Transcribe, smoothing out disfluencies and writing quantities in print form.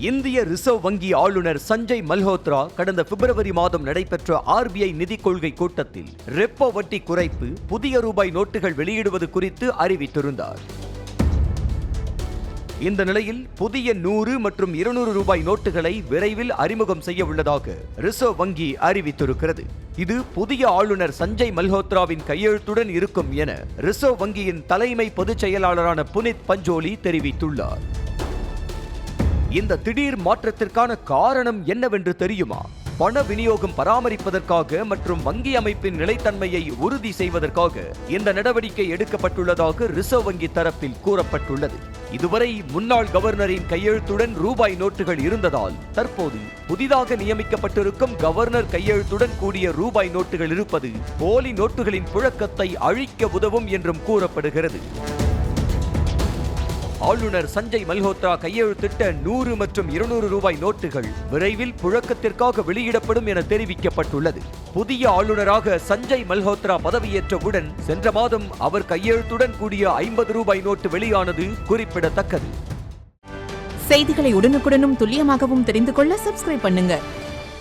இந்திய ரிசர்வ் வங்கி ஆளுநர் சஞ்சய் மல்ஹோத்ரா கடந்த பிப்ரவரி மாதம் நடைபெற்ற RBI நிதி கொள்கை கூட்டத்தில் ரெப்போ வட்டி குறைப்பு, புதிய ரூபாய் நோட்டுகள் வெளியிடுவது குறித்து அறிவித்திருந்தார். இந்த நிலையில் புதிய 100 மற்றும் 200 ரூபாய் நோட்டுகளை விரைவில் அறிமுகம் செய்ய உள்ளதாக ரிசர்வ் வங்கி அறிவித்திருக்கிறது. இது புதிய ஆளுநர் சஞ்சய் மல்ஹோத்ராவின் கையெழுத்துடன் இருக்கும் என ரிசர்வ் வங்கியின் தலைமை பொதுச் செயலாளரான புனித் பஞ்சோலி தெரிவித்துள்ளார். இந்த திடீர் மாற்றத்திற்கான காரணம் என்னவென்று தெரியுமா? பண விநியோகம் பராமரிப்பதற்காக மற்றும் வங்கி அமைப்பின் நிலைத்தன்மையை உறுதி செய்வதற்காக இந்த நடவடிக்கை எடுக்கப்பட்டுள்ளதாக ரிசர்வ் வங்கி தரப்பில் கூறப்பட்டுள்ளது. இதுவரை முன்னாள் கவர்னரின் கையெழுத்துடன் ரூபாய் நோட்டுகள் இருந்ததால் தற்போது புதிதாக நியமிக்கப்பட்டிருக்கும் கவர்னர் கையெழுத்துடன் கூடிய ரூபாய் நோட்டுகள் இருப்பது போலி நோட்டுகளின் புழக்கத்தை அழிக்க உதவும் என்றும் கூறப்படுகிறது. ஆளுநர் சஞ்சய் மல்ஹோத்ரா கையெழுத்திட்ட 100 மற்றும் 200 ரூபாய் நோட்டுகள் விரைவில் புழக்கத்திற்காக வெளியிடப்படும் என தெரிவிக்கப்பட்டுள்ளது. புதிய ஆளுநராக சஞ்சய் மல்ஹோத்ரா பதவியேற்றவுடன் சென்ற மாதம் அவர் கையெழுத்துடன் கூடிய 50 ரூபாய் நோட்டு வெளியானது குறிப்பிடத்தக்கது. செய்திகளை உடனுக்குடனும் துல்லியமாகவும் தெரிந்து கொள்ள சப்ஸ்கிரைப் பண்ணுங்க.